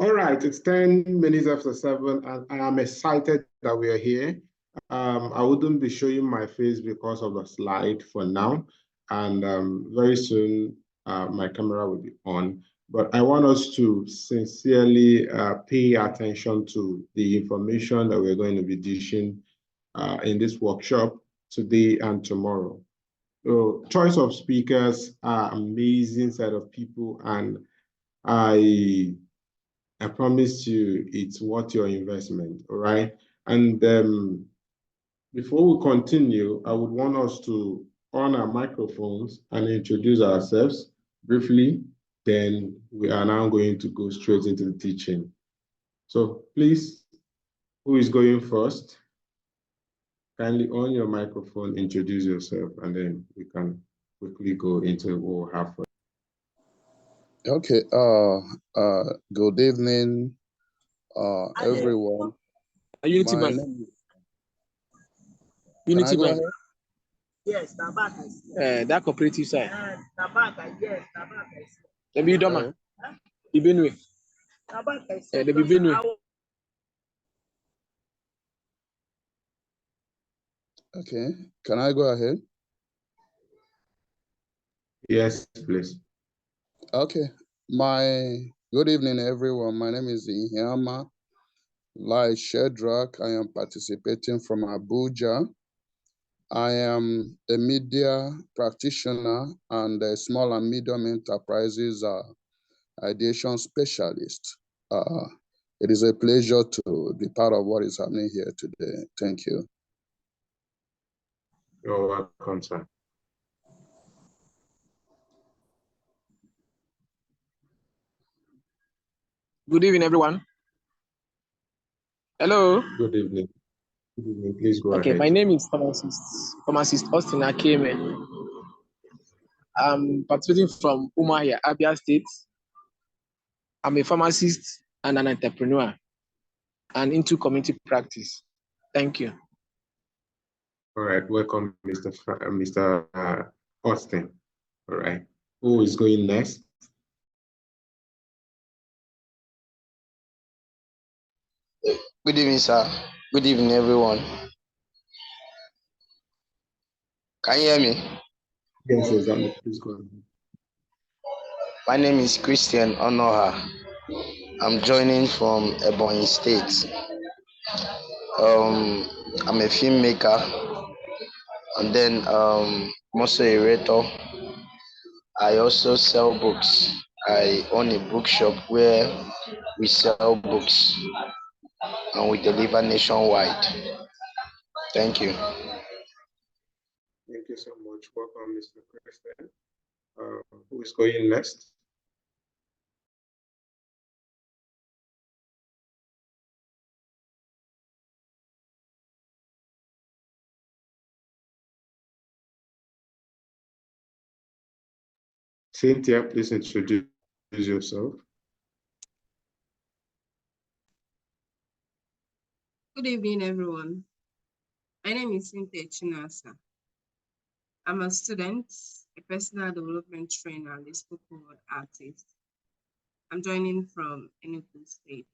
All right, it's 10 minutes after 7, and I am excited that we are here. I wouldn't be showing my face because of the slide for now, and very soon my camera will be on. But I want us to sincerely pay attention to the information that we're going to be dishing in this workshop today and tomorrow. So, choice of speakers are amazing set of people, and I promise you it's worth your investment, all right? And before we continue, I would want us to on our microphones and introduce ourselves briefly. Then we are now going to go straight into the teaching. So please, who is going first? Kindly on your microphone, introduce yourself, and then we can quickly go into what we have for. Okay, good evening, everyone. Unity Bank. Unity Bank. Yes, Tabaka. That cooperative side. Tabaka, yes, Tabaka. The Bidoma. The Benue. Tabaka. The Benue. Okay, can I go ahead? Yes, please. Okay, good evening, everyone. My name is Ihama Lai Shedrack. I am participating from Abuja. I am a media practitioner and a small and medium enterprises ideation specialist. It is a pleasure to be part of what is happening here today. Thank you. You're welcome, sir. Good evening, everyone. Hello. Good evening. Good evening. Please go ahead. Okay, my name is Pharmacist Austin Okeke. I'm participating from Umuahia, Abia State. I'm a pharmacist and an entrepreneur and into community practice. Thank you. All right, welcome, Mr. Austin. All right, who is going next? Good evening, sir. Good evening, everyone. Can you hear me? Yes, exactly. Please go ahead. My name is Christian Onoha. I'm joining from Ebonyi State. I'm a filmmaker, and then I'm also a writer. I also sell books. I own a bookshop where we sell books and we deliver nationwide. Thank you. Thank you so much. Welcome, Mr. Christian. Who is going next? Cynthia, please introduce yourself. Good evening, everyone. My name is Cynthia Chinasa. I'm a student, a personal development trainer, and a spoken word artist. I'm joining from Enugu State.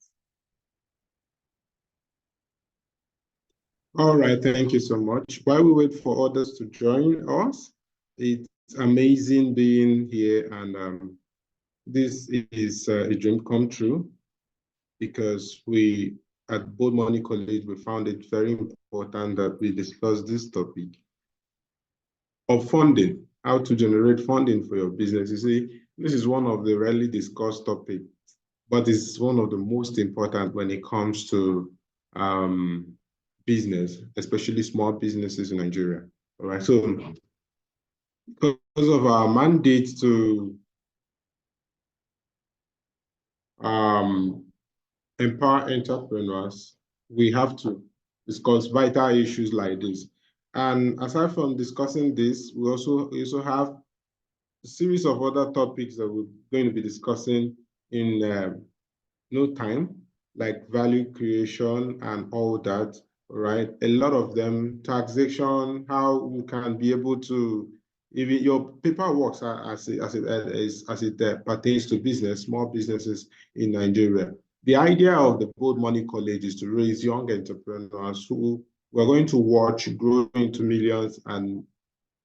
All right, thank you so much. While we wait for others to join us, it's amazing being here, and this is a dream come true because we at Bold Money College, we found it very important that we discuss this topic of funding, how to generate funding for your business. You see, this is one of the rarely discussed topics, but it's one of the most important when it comes to business, especially small businesses in Nigeria. All right, so because of our mandate to empower entrepreneurs, we have to discuss vital issues like this. And aside from discussing this, we also have a series of other topics that we're going to be discussing in no time, like value creation and all that, right? A lot of them, taxation, how you can be able to, even your paperwork as it pertains to business, small businesses in Nigeria. The idea of the Bold Money College is to raise young entrepreneurs who we're going to watch grow into millions and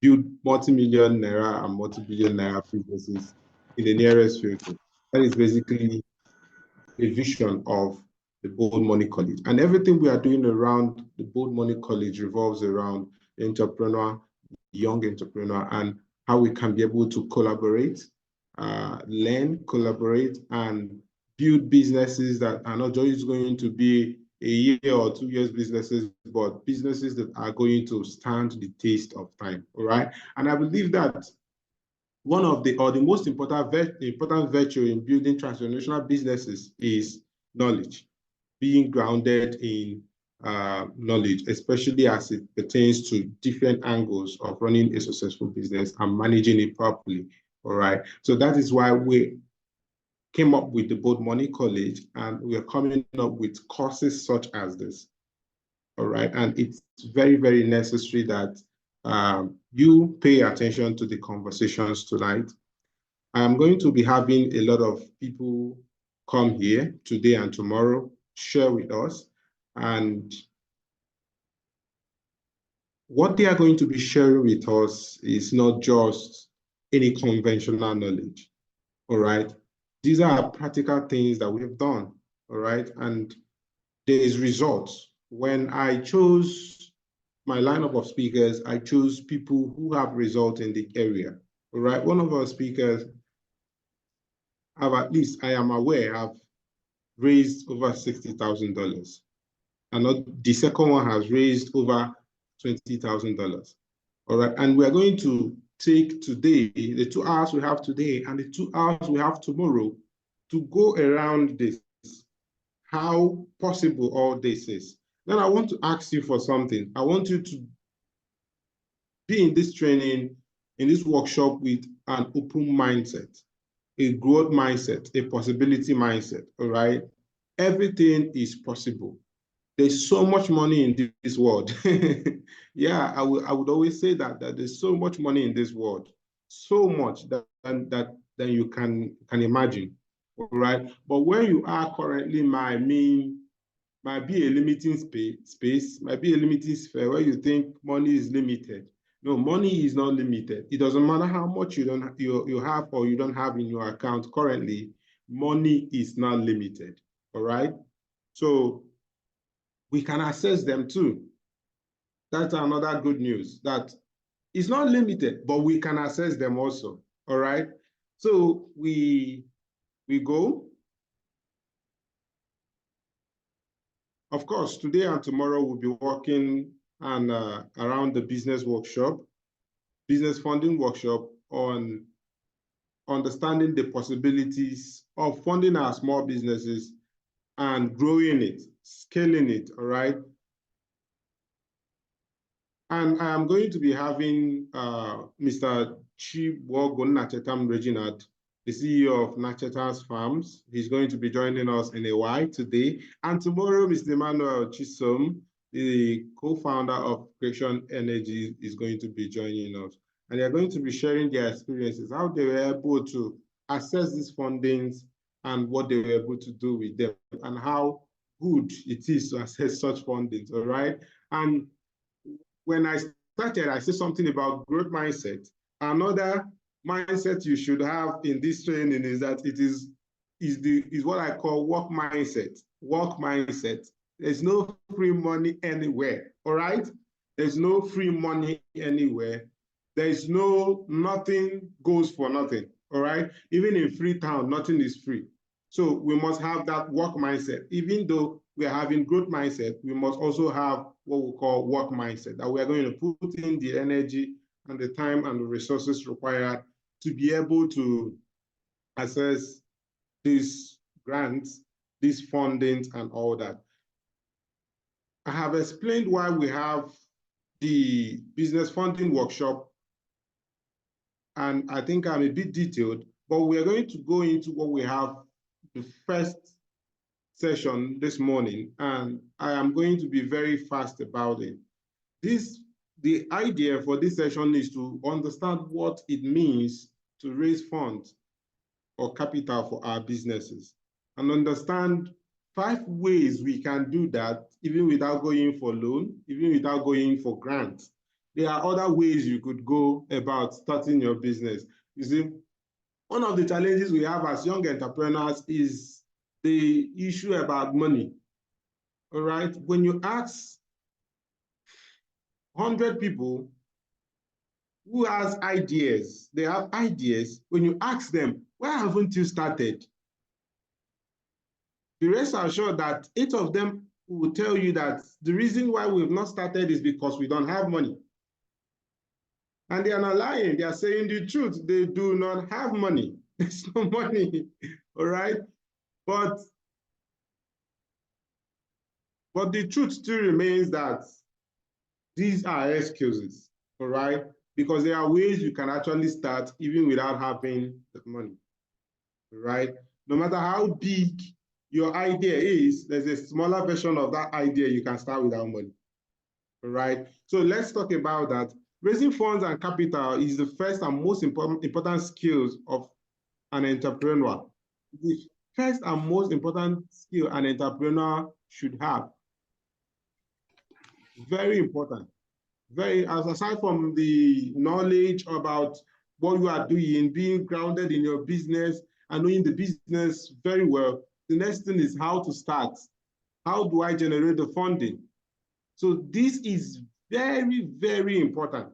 build multi-million naira and multi-billion naira businesses in the nearest future. That is basically a vision of the Bold Money College. And everything we are doing around the Bold Money College revolves around the entrepreneur, young entrepreneur, and how we can be able to collaborate, learn, collaborate, and build businesses that are not just going to be a year or 2 years businesses, but businesses that are going to stand the test of time. All right. And I believe that one of the most important virtue in building transformational businesses is knowledge, being grounded in knowledge, especially as it pertains to different angles of running a successful business and managing it properly. All right. So that is why we came up with the Bold Money College, and we are coming up with courses such as this. All right. And it's very, very necessary that you pay attention to the conversations tonight. I'm going to be having a lot of people come here today and tomorrow, share with us. And what they are going to be sharing with us is not just any conventional knowledge, all right? These are practical things that we've done, all right? And there is results. When I chose my lineup of speakers, I chose people who have results in the area, all right? One of our speakers have, at least I am aware, have raised over $60,000. And the second one has raised over $20,000. All right, and we're going to take today, the 2 hours we have today and the 2 hours we have tomorrow, to go around this, how possible all this is. Then I want to ask you for something. I want you to be in this training, in this workshop, with an open mindset, a growth mindset, a possibility mindset, all right? Everything is possible. There's so much money in this world. Yeah, I would always say that there's so much money in this world, so much that you can imagine, all right? But where you are currently might be a limiting space, might be a limiting sphere where you think money is limited. No, money is not limited. It doesn't matter how much you have or you don't have in your account currently, money is not limited, all right? So we can access them too. That's another good news, that it's not limited, but we can access them also, all right? So we go. Of course, today and tomorrow we'll be working on around the business funding workshop, on understanding the possibilities of funding our small businesses and growing it, scaling it, all right? And I am going to be having Mr. Chibogo Nachetam Reginald, the CEO of Nachetas Farms. He's going to be joining us in a while today. And tomorrow, Mr. Emmanuel Chisom, the co-founder of Creation Energy, is going to be joining us. And they're going to be sharing their experiences, how they were able to access these fundings and what they were able to do with them, and how good it is to access such fundings, all right? And when I started, I said something about growth mindset. Another mindset you should have in this training is that it is what I call work mindset. Work mindset. There's no free money anywhere, all right? There's no free money anywhere. There's nothing goes for nothing, all right? Even in Freetown, nothing is free. So we must have that work mindset. Even though we are having growth mindset, we must also have what we call work mindset, that we are going to put in the energy and the time and the resources required to be able to access these grants, these fundings, and all that. I have explained why we have the business funding workshop, and I think I'm a bit detailed, but we are going to go into what we have the first session this morning, and I am going to be very fast about it. The idea for this session is to understand what it means to raise funds or capital for our businesses, and understand 5 ways we can do that, even without going for loan, even without going for grants. There are other ways you could go about starting your business. You see, one of the challenges we have as young entrepreneurs is the issue about money. All right, when you ask 100 people who has ideas, they have ideas, when you ask them, why haven't you started? The rest are sure that 8 of them will tell you that the reason why we've not started is because we don't have money. And they are not lying, they are saying the truth. They do not have money. There's no money, all right? But the truth still remains that these are excuses, all right? Because there are ways you can actually start even without having the money, all right? No matter how big your idea is, there's a smaller version of that idea you can start without money, all right? So let's talk about that. Raising funds and capital is the first and most important skills of an entrepreneur. The first and most important skill an entrepreneur should have. Very important. Aside from the knowledge about what you are doing, being grounded in your business and knowing the business very well, the next thing is how to start. How do I generate the funding? So this is very, very important.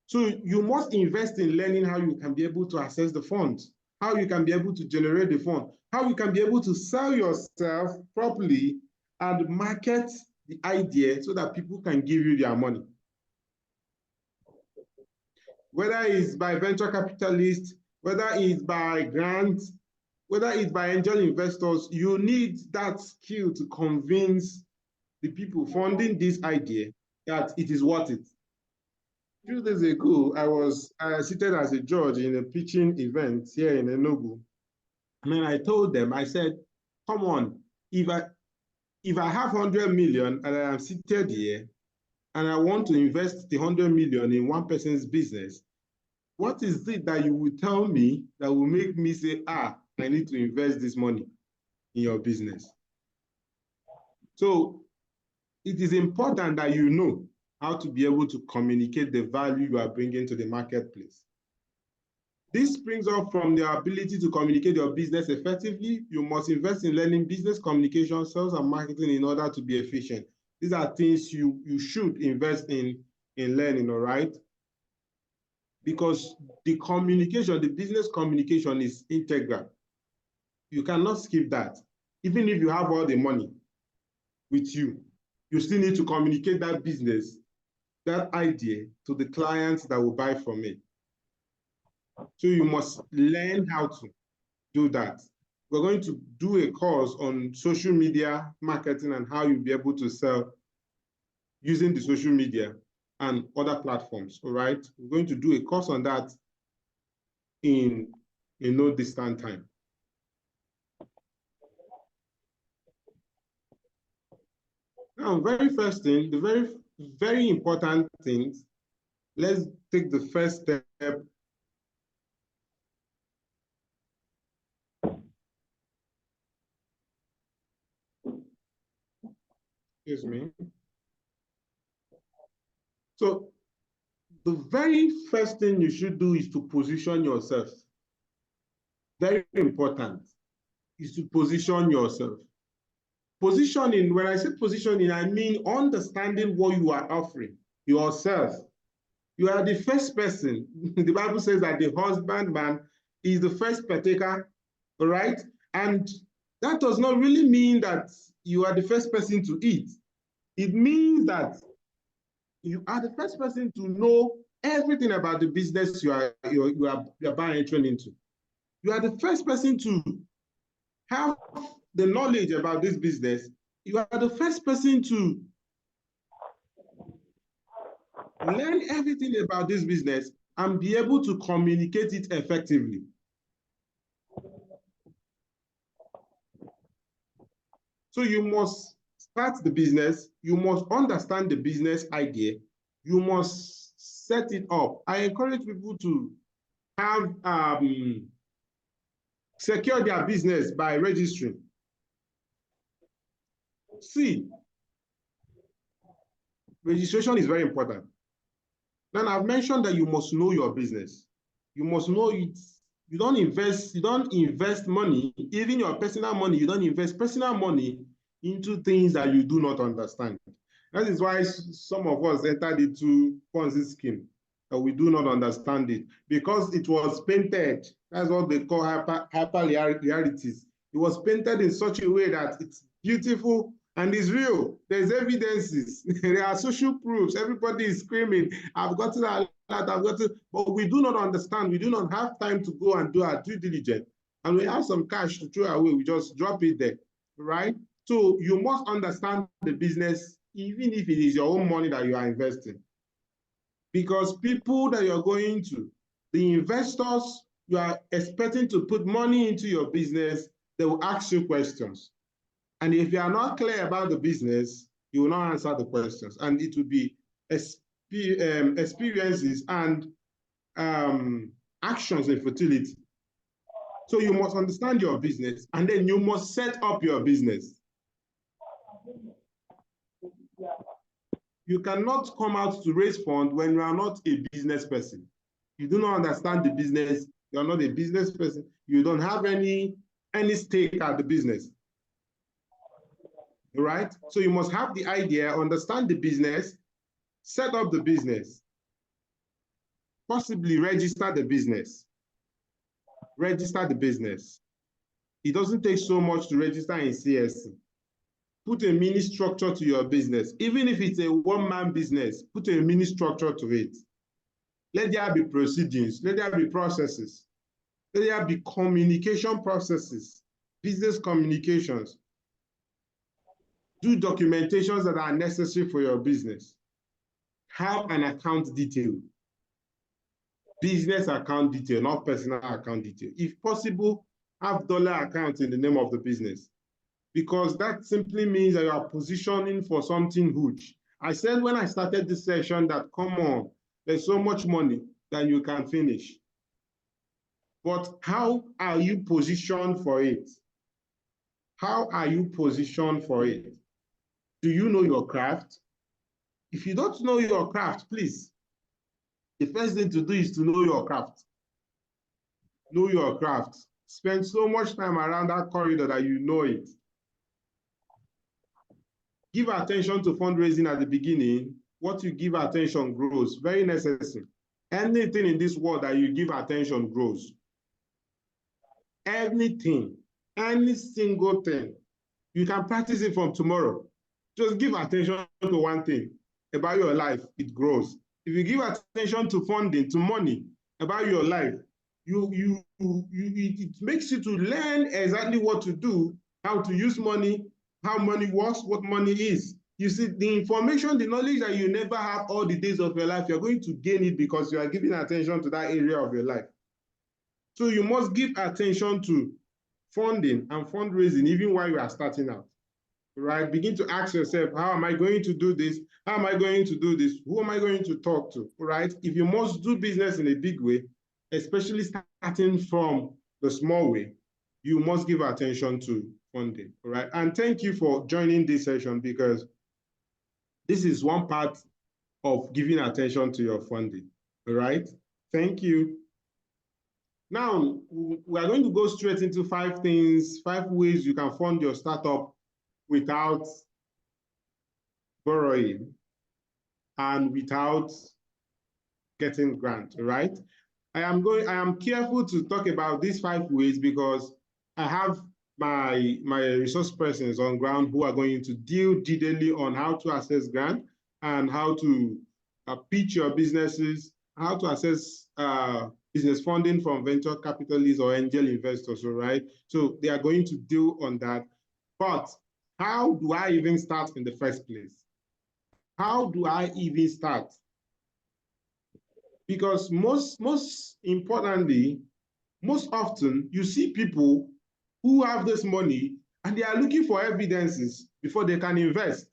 So you must invest in learning how you can be able to access the funds, how you can be able to generate the fund, how you can be able to sell yourself properly and market the idea so that people can give you their money. Whether it's by venture capitalists, whether it's by grants, whether it's by angel investors, you need that skill to convince the people funding this idea that it is worth it. A few days ago, I was seated as a judge in a pitching event here in Enugu. And then I told them, I said, come on, if I have 100 million and I am seated here and I want to invest the 100 million in one person's business, what is it that you will tell me that will make me say, I need to invest this money in your business? So it is important that you know how to be able to communicate the value you are bringing to the marketplace. This springs up from the ability to communicate your business effectively. You must invest in learning business communication, sales, and marketing in order to be efficient. These are things you should invest in learning, all right? Because the communication, the business communication is integral. You cannot skip that. Even if you have all the money with you, you still need to communicate that business, that idea to the clients that will buy from it. So you must learn how to do that. We're going to do a course on social media marketing and how you'll be able to sell using the social media and other platforms, all right? We're going to do a course on that in no distant time. Now, very first thing, the very, very important things, let's take the first step. Excuse me. So the very first thing you should do is to position yourself. Very important is to position yourself. Positioning, when I say positioning, I mean understanding what you are offering yourself. You are the first person. The Bible says that the husbandman is the first partaker, all right? And that does not really mean that you are the first person to eat. It means that you are the first person to know everything about the business you are entering into. You are the first person to have the knowledge about this business. You are the first person to learn everything about this business and be able to communicate it effectively. So you must start the business, you must understand the business idea, you must set it up. I encourage people to have secure their business by registering. See, registration is very important. Then I've mentioned that you must know your business. You must know it. You don't invest money, even your personal money, you don't invest personal money into things that you do not understand. That is why some of us entered into Ponzi scheme, that we do not understand it, because it was painted. That's what they call hyper realities. It was painted in such a way that it's beautiful and it's real. There's evidences. There are social proofs. Everybody is screaming, I've gotten a lot, I've gotten, but we do not understand. We do not have time to go and do our due diligence. And we have some cash to throw away. We just drop it there, right? So you must understand the business, even if it is your own money that you are investing. Because people that you're going to, the investors you are expecting to put money into your business, they will ask you questions. And if you are not clear about the business, you will not answer the questions. And it will be experiences and actions in fertility. So you must understand your business, and then you must set up your business. You cannot come out to raise funds when you are not a business person. You do not understand the business. You are not a business person. You don't have any stake at the business. Right? So you must have the idea, understand the business, set up the business, possibly register the business. Register the business. It doesn't take so much to register in CSC. Put a mini structure to your business. Even if it's a one-man business, put a mini structure to it. Let there be proceedings. Let there be processes. Let there be communication processes, business communications. Do documentations that are necessary for your business. Have an account detail. Business account detail, not personal account detail. If possible, have dollar accounts in the name of the business, because that simply means that you are positioning for something huge. I said when I started this session that, come on, there's so much money that you can finish. But how are you positioned for it? How are you positioned for it? Do you know your craft? If you don't know your craft, please, the first thing to do is to know your craft. Know your craft. Spend so much time around that corridor that you know it. Give attention to fundraising at the beginning. What you give attention grows. Very necessary. Anything in this world that you give attention grows. Anything, any single thing. You can practice it from tomorrow. Just give attention to one thing about your life, it grows. If you give attention to funding, to money, about your life, it makes you to learn exactly what to do, how to use money, how money works, what money is. You see, the information, the knowledge that you never have all the days of your life, you're going to gain it because you are giving attention to that area of your life. So you must give attention to funding and fundraising even while you are starting out. Right? Begin to ask yourself, how am I going to do this? How am I going to do this? Who am I going to talk to? Right? If you must do business in a big way, especially starting from the small way, you must give attention to funding. Right? And thank you for joining this session, because this is one part of giving attention to your funding. All right? Thank you. Now, we are going to go straight into 5 ways you can fund your startup without borrowing and without getting grant, right? I am careful to talk about these 5 ways because I have my resource persons on ground who are going to deal detailedly on how to access grant and how to pitch your businesses, how to access business funding from venture capitalists or angel investors, all right? So they are going to deal on that. But how do I even start in the first place? How do I even start? Because most importantly, most often you see people who have this money and they are looking for evidences before they can invest.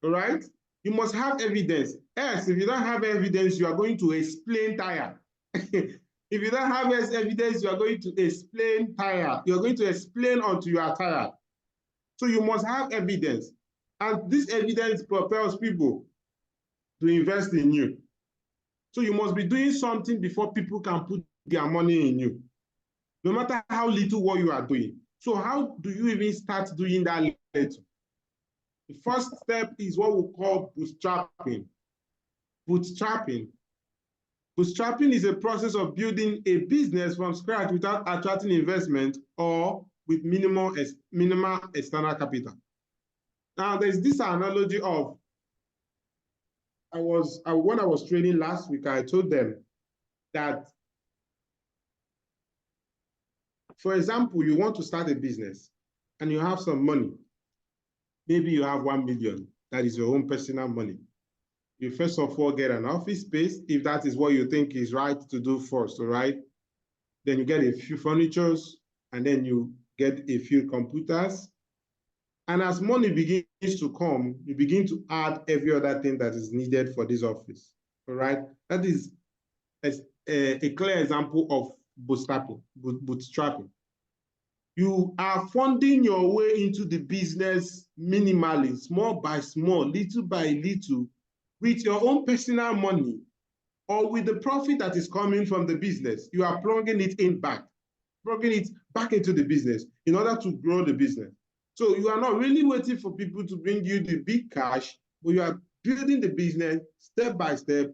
All right? You must have evidence. Else, if you don't have evidence, you are going to explain tire. If you don't have evidence, you are going to explain tire. You're going to explain until you are tired. So you must have evidence. And this evidence propels people to invest in you. So you must be doing something before people can put their money in you, no matter how little what you are doing. So how do you even start doing that little? The first step is what we call bootstrapping. Bootstrapping. Bootstrapping is a process of building a business from scratch without attracting investment or with minimal external capital. Now, there's this analogy of, when I was training last week, I told them that, for example, you want to start a business and you have some money. Maybe you have 1 million, that is your own personal money. You first of all get an office space, if that is what you think is right to do first, all right? Then you get a few furnitures, and then you get a few computers. And as money begins to come, you begin to add every other thing that is needed for this office, all right? That is a clear example of bootstrapping. You are funding your way into the business minimally, small by small, little by little, with your own personal money or with the profit that is coming from the business. You are plugging it back into the business in order to grow the business. So you are not really waiting for people to bring you the big cash, but you are building the business step by step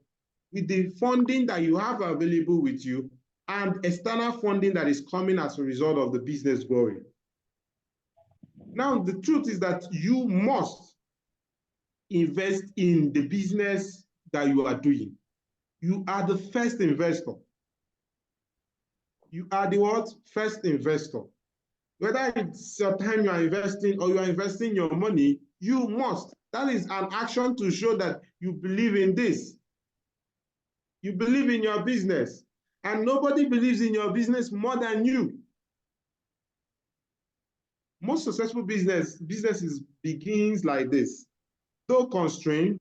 with the funding that you have available with you and external funding that is coming as a result of the business growing. Now, the truth is that you must invest in the business that you are doing. You are the first investor. You are the what? First investor. Whether it's your time you are investing or you are investing your money, you must. That is an action to show that you believe in this. You believe in your business. And nobody believes in your business more than you. Most successful businesses begins like this. Though constrained,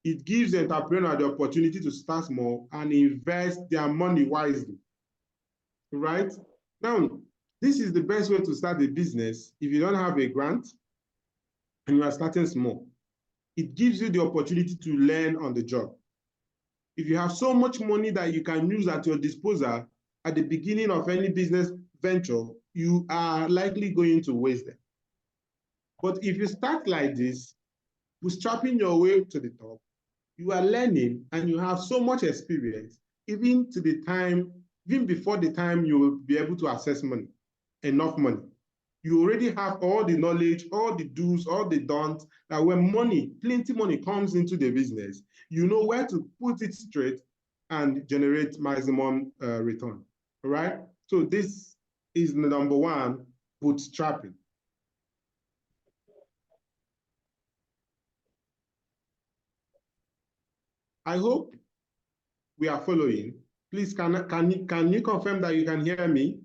it gives the entrepreneur the opportunity to start small and invest their money wisely. Right? Now, this is the best way to start a business if you don't have a grant and you are starting small. It gives you the opportunity to learn on the job. If you have so much money that you can use at your disposal at the beginning of any business venture, you are likely going to waste them. But if you start like this, bootstrapping your way to the top, you are learning and you have so much experience, even before the time you will be able to access money, enough money. You already have all the knowledge, all the do's, all the don'ts, that when plenty money comes into the business, you know where to put it straight and generate maximum return, all right? So this is the number one, bootstrapping. I hope we are following. Please, can you confirm that you can hear me?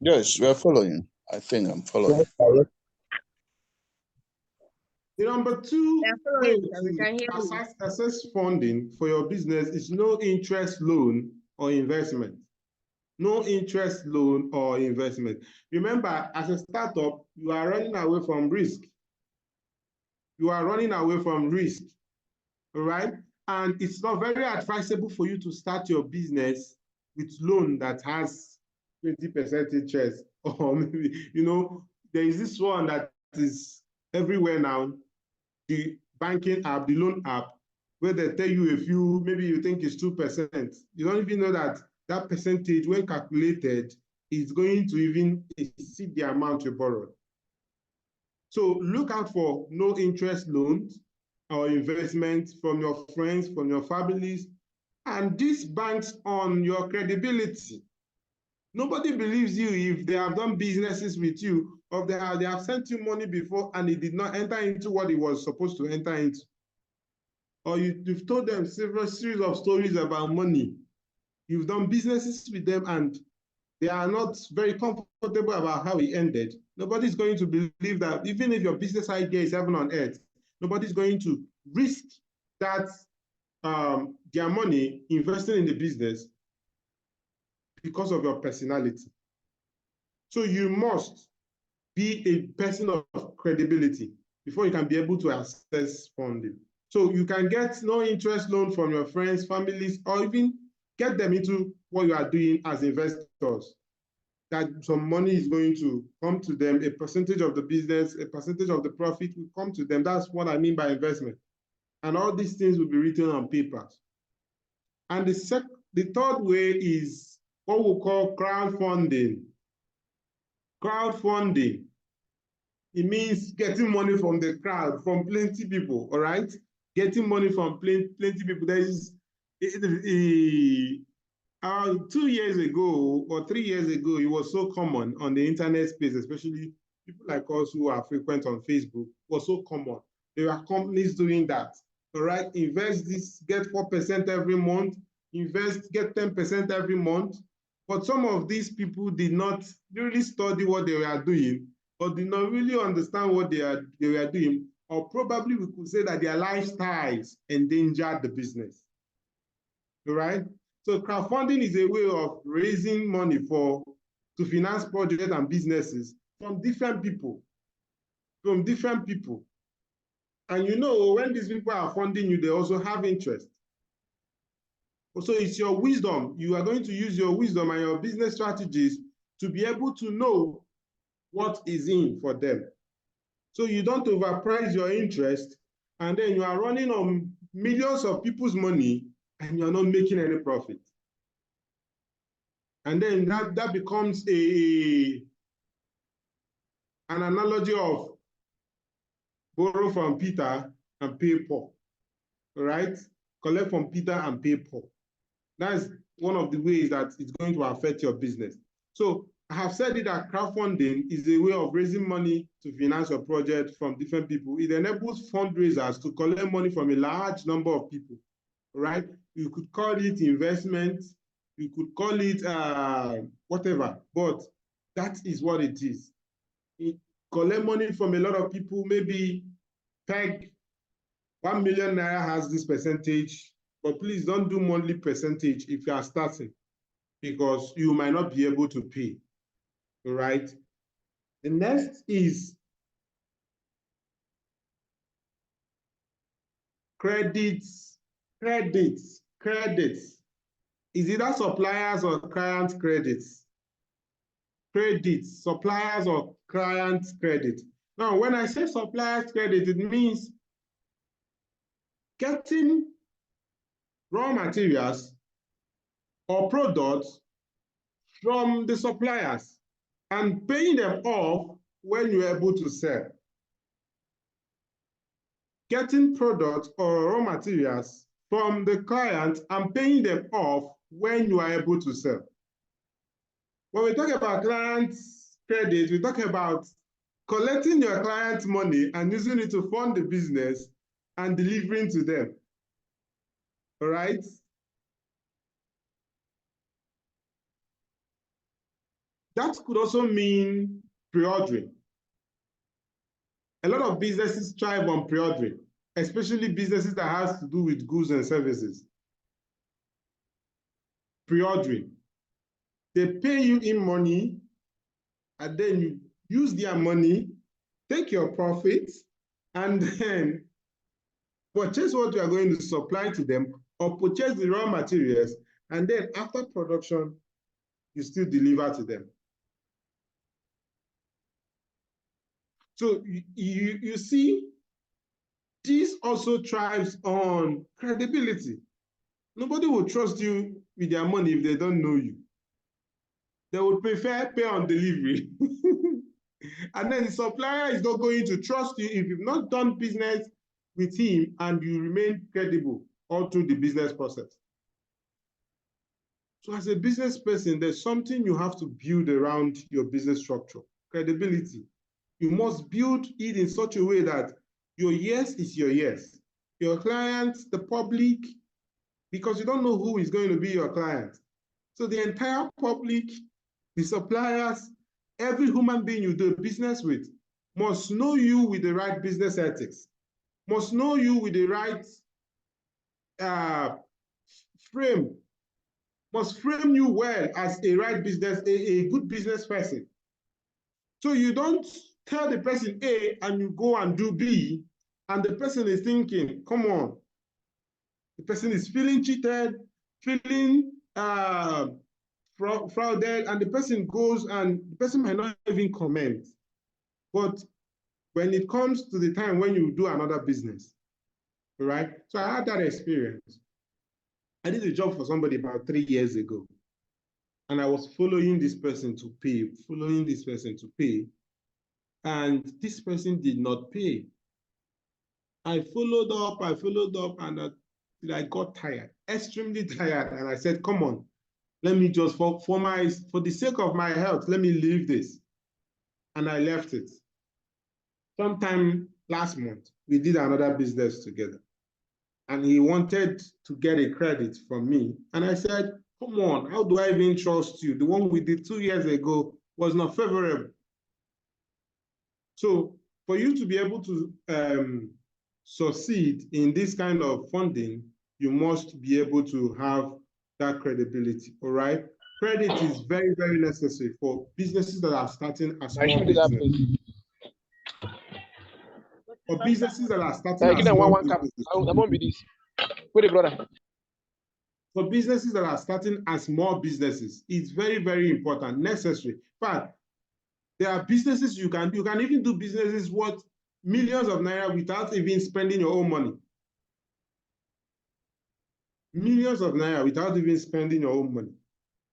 Yes, we're following. I think I'm following. The number two way to access funding for your business is no interest loan or investment. No interest loan or investment. Remember, as a startup, you are running away from risk. You are running away from risk, all right? And it's not very advisable for you to start your business with loan that has 20% interest, or maybe, there is this one that is everywhere now, the banking app, the loan app, where they tell you maybe you think it's 2%. You don't even know that that percentage, when calculated, is going to even exceed the amount you borrowed. So look out for no interest loans or investments from your friends, from your families, and this banks on your credibility. Nobody believes you if they have done businesses with you, or they have sent you money before and it did not enter into what it was supposed to enter into. Or you've told them several series of stories about money. You've done businesses with them and they are not very comfortable about how it ended. Nobody's going to believe that, even if your business idea is heaven on earth, nobody's going to risk that their money investing in the business because of your personality. So you must be a person of credibility before you can be able to access funding. So you can get no interest loan from your friends, families, or even get them into what you are doing as investors. That some money is going to come to them, a percentage of the business, a percentage of the profit will come to them. That's what I mean by investment. And all these things will be written on papers. And the third way is what we call crowdfunding. Crowdfunding. It means getting money from the crowd, from plenty people, all right? Getting money from plenty people. There is 2 years ago or 3 years ago, it was so common on the internet space, especially people like us who are frequent on Facebook, was so common. There are companies doing that, all right? Invest this, get 4% every month, invest, get 10% every month. But some of these people did not really study what they were doing, or did not really understand what they were doing, or probably we could say that their lifestyles endangered the business, all right? So crowdfunding is a way of raising money to finance projects and businesses from different people, And you know, when these people are funding you, they also have interest. So it's your wisdom. You are going to use your wisdom and your business strategies to be able to know what is in for them. So you don't overprice your interest, and then you are running on millions of people's money and you're not making any profit. And then that becomes an analogy of borrow from Peter and pay Paul, right? Collect from Peter and pay Paul. That's one of the ways that it's going to affect your business. So I have said it that crowdfunding is a way of raising money to finance your project from different people. It enables fundraisers to collect money from a large number of people, right? You could call it investment, you could call it whatever, but that is what it is. Collect money from a lot of people, maybe peg 1 million naira has this percentage, but please don't do monthly percentage if you are starting, because you might not be able to pay, all right? The next is credits. Is either suppliers or client credits. Credits, suppliers or client credit. Now, when I say suppliers credit, it means getting raw materials or products from the suppliers and paying them off when you're able to sell. Getting products or raw materials from the client and paying them off when you are able to sell. When we talk about client credit, we talk about collecting your client's money and using it to fund the business and delivering to them, all right? That could also mean pre-ordering. A lot of businesses thrive on pre-ordering, especially businesses that has to do with goods and services. Pre-ordering. They pay you in money, and then you use their money, take your profits, and then purchase what you are going to supply to them, or purchase the raw materials, and then after production, you still deliver to them. So you see, this also thrives on credibility. Nobody will trust you with their money if they don't know you. They would prefer pay on delivery. And then the supplier is not going to trust you if you've not done business with him and you remain credible all through the business process. So as a business person, there's something you have to build around your business structure, credibility. You must build it in such a way that your yes is your yes. Your clients, the public, because you don't know who is going to be your client. So the entire public, the suppliers, every human being you do business with must know you with the right business ethics, must know you with the right frame, must frame you well as a right business, a good business person. So you don't tell the person A and you go and do B, and the person is thinking, come on. The person is feeling cheated, feeling frauded, and the person goes and the person might not even comment. But when it comes to the time when you do another business, right? So I had that experience. I did a job for somebody about 3 years ago, and I was following this person to pay, and this person did not pay. I followed up, and I got tired, extremely tired, and I said, come on, let me just, for the sake of my health, let me leave this. And I left it. Sometime last month, we did another business together, and he wanted to get a credit from me. And I said, come on, how do I even trust you? The one we did 2 years ago was not favorable. So for you to be able to succeed in this kind of funding, you must be able to have that credibility, all right? Credit is very, very necessary for businesses that are starting as small businesses. For businesses that are starting as small businesses. For businesses that are starting as small businesses, it's very, very important, necessary. But there are businesses you can even do businesses worth millions of naira without even spending your own money. Millions of naira without even spending your own money.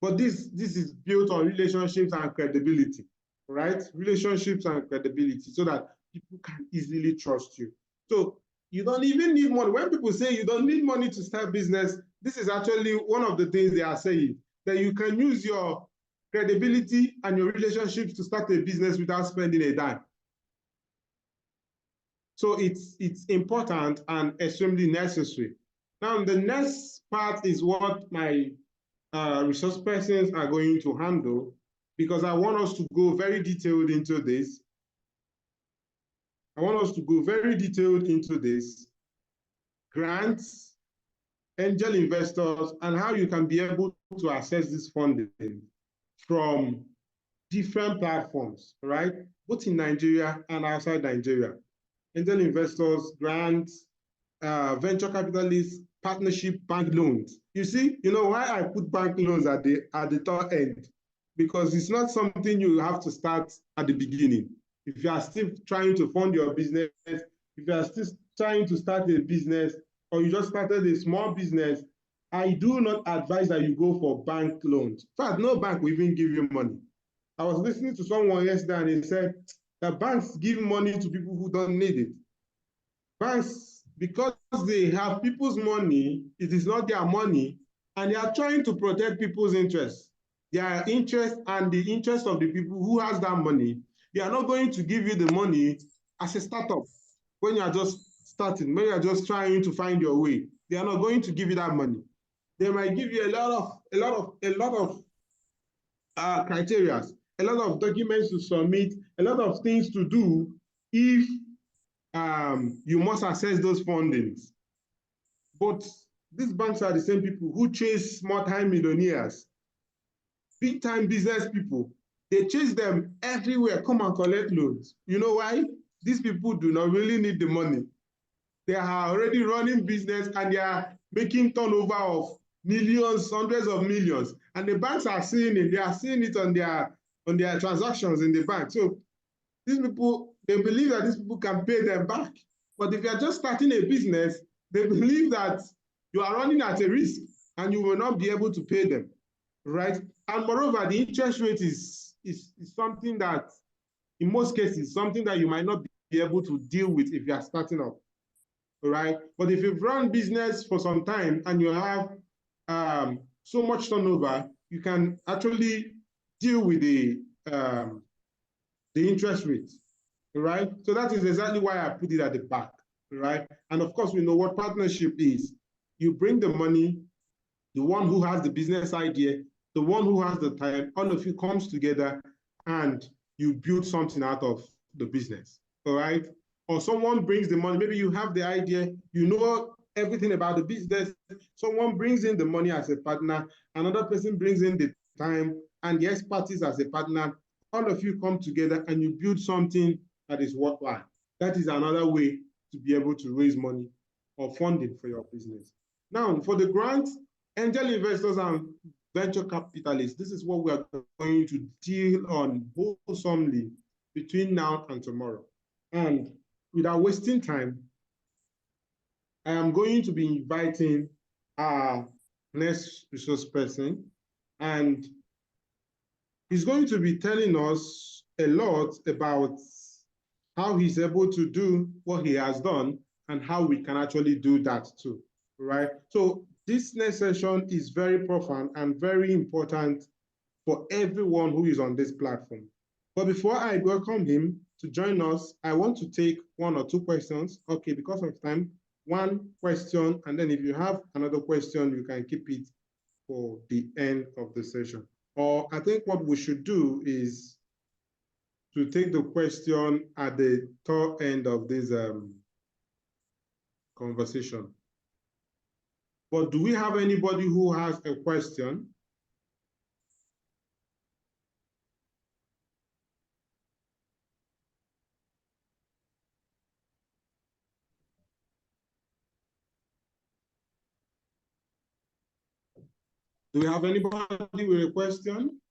But this is built on relationships and credibility, right? Relationships and credibility, so that people can easily trust you. So you don't even need money. When people say you don't need money to start business, this is actually one of the things they are saying, that you can use your credibility and your relationships to start a business without spending a dime. So it's important and extremely necessary. Now, the next part is what my resource persons are going to handle, because I want us to go very detailed into this. Grants, angel investors, and how you can be able to access this funding from different platforms, right? Both in Nigeria and outside Nigeria. Angel investors, grants, venture capitalists, partnership, bank loans. You see, you know why I put bank loans at the top end? Because it's not something you have to start at the beginning. If you are still trying to fund your business, if you are still trying to start a business, or you just started a small business, I do not advise that you go for bank loans. In fact, no bank will even give you money. I was listening to someone yesterday and he said that banks give money to people who don't need it. Banks, because they have people's money, it is not their money, and they are trying to protect people's interests. Their interest and the interest of the people who has that money. They are not going to give you the money as a startup when you are just starting, when you are just trying to find your way. They are not going to give you that money. They might give you a lot of criteria, a lot of documents to submit, a lot of things to do if you must access those fundings. But these banks are the same people who chase small-time millionaires, big-time business people. They chase them everywhere, come and collect loans. You know why? These people do not really need the money. They are already running business and they are making turnover of millions, hundreds of millions. And the banks are seeing it. They are seeing it on their transactions in the bank. So these people, they believe that these people can pay them back. But if you're just starting a business, they believe that you are running at a risk and you will not be able to pay them, right? And moreover, the interest rate is something that, in most cases, something that you might not be able to deal with if you are starting up, right? But if you've run business for some time and you have so much turnover, you can actually deal with the interest rate, right? So that is exactly why I put it at the back, right? And of course, we know what partnership is. You bring the money, the one who has the business idea, the one who has the time, all of you comes together and you build something out of the business, all right? Or someone brings the money, maybe you have the idea, you know everything about the business, someone brings in the money as a partner, another person brings in the time and the expertise as a partner. all of you come together and you build something that is worthwhile. That is another way to be able to raise money or funding for your business. Now, for the grant, angel investors and venture capitalists, this is what we are going to deal on wholesomely between now and tomorrow. And without wasting time, I am going to be inviting our next resource person, and he's going to be telling us a lot about how he's able to do what he has done and how we can actually do that too, right? So this next session is very profound and very important for everyone who is on this platform. But before I welcome him to join us, I want to take one or two questions. Okay, because of time, one question, and then if you have another question, you can keep it for the end of the session. Or I think what we should do is to take the question at the top end of this conversation. But do we have anybody who has a question? Do we have anybody with a question?